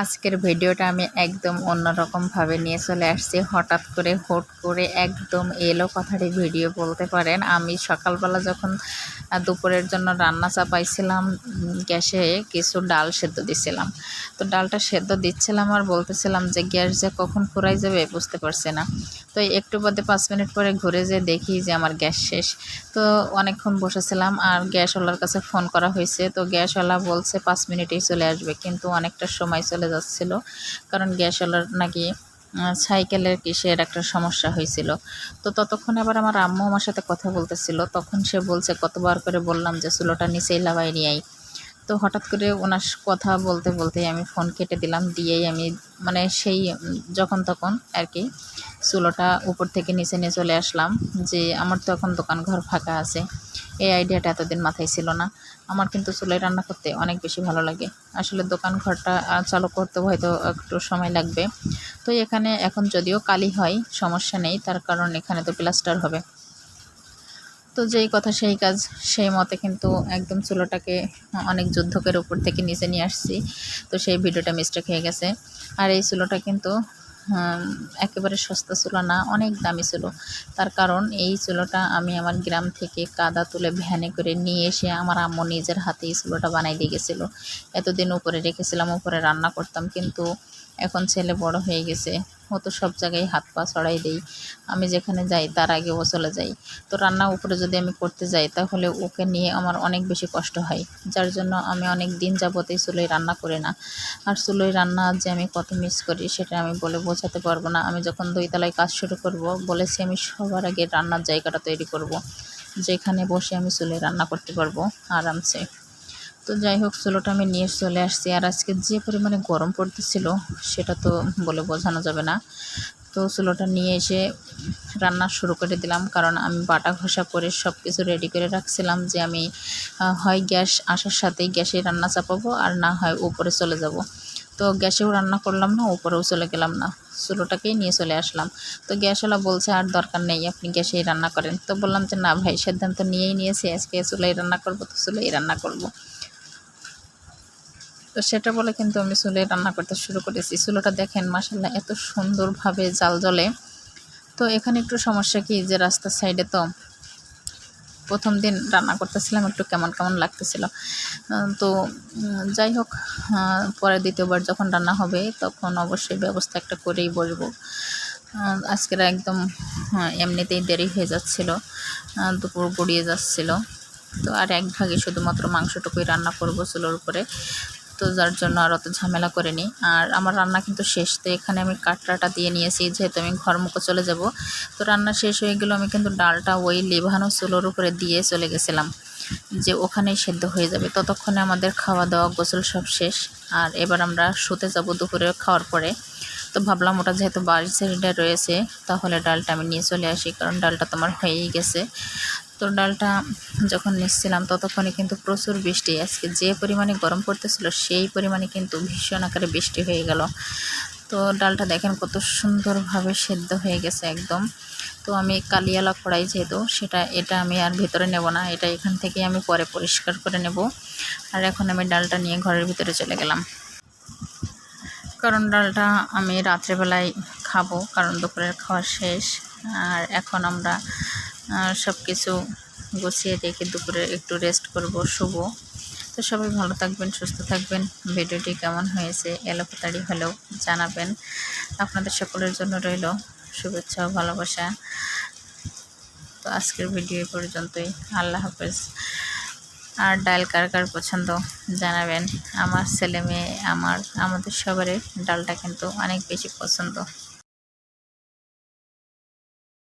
আজকের ভিডিওটা আমি একদম অন্যরকমভাবে নিয়ে চলে আসছি। হঠাৎ করে হুট করে একদম এলো কথাটি ভিডিও বলতে পারেন। আমি সকালবেলা যখন দুপুরের জন্য রান্না চাপাইছিলাম, গ্যাসে কিছু ডাল সেদ্ধ দিছিলাম। তো ডালটা সেদ্ধ দিচ্ছিলাম আর বলতেছিলাম যে গ্যাস যে কখন ফুরাই যাবে বুঝতে পারছি না। তো একটু বাদে 5 মিনিট পরে ঘুরে যেয়ে দেখি যে আমার গ্যাস শেষ। তো অনেকক্ষণ বসেছিলাম আর গ্যাসওয়ালার কাছে ফোন করা হয়েছে। তো গ্যাসওয়ালা বলছে 5 মিনিটেই চলে আসবে, কিন্তু অনেকটা সময় চলে যাচ্ছিল, কারণ গ্যাসওয়ালার নাকি সাইকেলের কিসের একটা সমস্যা হয়েছিল। তো ততক্ষণে আবার আমার আম্মু আমার সাথে কথা বলতেছিল, তখন সে বলছে কতবার করে বললাম যে চুলোটা নিচেই লাগাই নিয়ে। তো হঠাৎ করে ওনার কথা বলতে বলতেই আমি ফোন কেটে দিলাম, দিয়েই আমি মানে সেই যখন তখন আর কি চুলোটা উপর থেকে নিচে নিয়ে চলে আসলাম, যে আমার তো এখন দোকান ঘর ফাঁকা আছে। এই আইডিয়াটা এতদিন মাথায় ছিল না। আমার কিন্তু চুলায় রান্না করতে অনেক বেশি ভালো লাগে। আসলে দোকান ঘরটা চালু করতে হয়তো একটু সময় লাগবে। তো এখানে এখন যদিও কালি হয়, সমস্যা নেই, তার কারণ এখানে তো প্লাস্টার হবে। তো যেই কথা সেই কাজ, সেই মতে কিন্তু একদম চুলোটাকে অনেক যুদ্ধকের উপর থেকে নিচে নিয়ে আসছি। তো সেই ভিডিওটা মিস্টেক হয়ে গেছে। আর এই চুলোটা কিন্তু একেবারে সস্তা চুলো না, অনেক দামি চুলো। তার কারণ এই চুলোটা আমি আমার গ্রাম থেকে কাদা তুলে ভ্যানে করে নিয়ে এসে আমার আম্মু নিজের হাতে এই চুলোটা বানাই দিয়ে গেছিলো। এতদিন উপরে রেখেছিলাম, উপরে রান্না করতাম, কিন্তু এখন ছেলে বড় হয়ে গেছে, ও তো সব জায়গায় হাত পা ছড়াই দেই। আমি যেখানে যাই তার আগে ও চলে যাই। তো রান্না উপরে যদি আমি করতে যাই তাহলে ওকে নিয়ে আমার অনেক বেশি কষ্ট হয়, যার জন্য আমি অনেক দিন যাবতেই চুলোয় রান্না করি না। আর চুলোয় রান্না যে আমি কত মিস করি সেটা আমি বলে বোঝাতে পারবো না। আমি যখন 2 তলায় কাজ শুরু করব, বলেছি আমি সবার আগে রান্নার জায়গাটা তৈরি করব, যেখানে বসে আমি চুলোয় রান্না করতে পারবো আরামসে। তো যাই হোক, চুলোটা আমি নিয়ে চলে আসছি। আর আজকে যে পরিমাণে গরম পড়তেছিল সেটা তো বলে বোঝানো যাবে না। তো চুলোটা নিয়ে এসে রান্না শুরু করে দিলাম, কারণ আমি বাটা ঘষা করে সব কিছু রেডি করে রাখছিলাম যে আমি হয় গ্যাস আসার সাথেই গ্যাসে রান্না চাপাবো, আর না হয় উপরে চলে যাব। তো গ্যাসেও রান্না করলাম না, উপরেও চলে গেলাম না, চুলোটাকেই নিয়ে চলে আসলাম। তো গ্যাসওয়ালা বলছে আর দরকার নেই, আপনি গ্যাসেই রান্না করেন। তো বললাম যে না ভাই, সিদ্ধান্ত নিয়েই নিয়েছি, আজকে চুলোয় রান্না করবো, তো চুলোয় রান্না করবো। তো সেটা বলে কিন্তু আমি চুলে রান্না করতে শুরু করেছি। চুলোটা দেখেন মাশাআল্লাহ এত সুন্দরভাবে জাল জ্বলে। তো এখানে একটু সমস্যা কি, যে রাস্তার সাইডে, তো প্রথম দিন রান্না করতেছিলাম একটু কেমন কেমন লাগতেছিল। তো যাই হোক, পরে দ্বিতীয়বার যখন রান্না হবে তখন অবশ্যই ব্যবস্থা একটা করেই বসবো। আজকের একদম এমনিতেই দেরি হয়ে যাচ্ছিল, দুপুর গড়িয়ে যাচ্ছিল। তো আর এক ভাগে শুধুমাত্র মাংসটুকুই রান্না করব চুলোর উপরে। তো যার জন্য আর অত ঝামেলা করিনি। আর আমার রান্না কিন্তু শেষ। তো এখানে আমি কাটরাটা দিয়ে নিয়েছি, যেহেতু আমি ঘরমুখো চলে যাব। তো রান্না শেষ হয়ে গেল, আমি কিন্তু ডালটা ওই লেভানো চুলোর উপরে দিয়ে চলে গেছিলাম, যে ওখানেই সেদ্ধ হয়ে যাবে। ততক্ষণে আমাদের খাওয়া দাওয়া গোসল সব শেষ। আর এবার আমরা শুতে যাব দুপুরে খাওয়ার পরে। তো ভাবলাম ওটা যেহেতু বাড়ির সাইডে রয়েছে, তাহলে ডালটা আমি নিয়ে চলে আসি, কারণ ডালটা তোমার হয়েই গেছে। তো ডালটা যখন নিচ্ছিলাম ততক্ষণে কিন্তু প্রচুর বৃষ্টি, আজকে যে পরিমাণে গরম পড়তেছিল সেই পরিমাণে কিন্তু ভীষণ আকারে বৃষ্টি হয়ে গেল। তো ডালটা দেখেন কত সুন্দরভাবে সেদ্ধ হয়ে গেছে একদম। তো আমি কালিয়ালা কড়াই যেহেতু, এটা আমি আর ভিতরে নেব না, এটা এখান থেকে আমি পরে পরিষ্কার করে নেব। আর এখন আমি ডালটা নিয়ে ঘরের ভিতরে চলে গেলাম, কারণ ডালটা আমি রাত্রেবেলায় খাবো, কারণ দুপুরের খাওয়া শেষ। আর এখন আমরা সব কিছু গুছিয়ে রেখে দুপুরে একটু রেস্ট করব, শুভ। তো সবাই ভালো থাকবেন, সুস্থ থাকবেন। ভিডিওটি কেমন হয়েছে এলোপাতাড়ি হলেও জানাবেন। আপনাদের সকলের জন্য রইল শুভেচ্ছা ও ভালোবাসা। তো আজকের ভিডিও পর্যন্তই, আল্লাহ হাফেজ। আর ডাল কার কার পছন্দ জানাবেন। আমার ছেলে মেয়ে আমাদের সবারই ডালটা কিন্তু অনেক বেশি পছন্দ।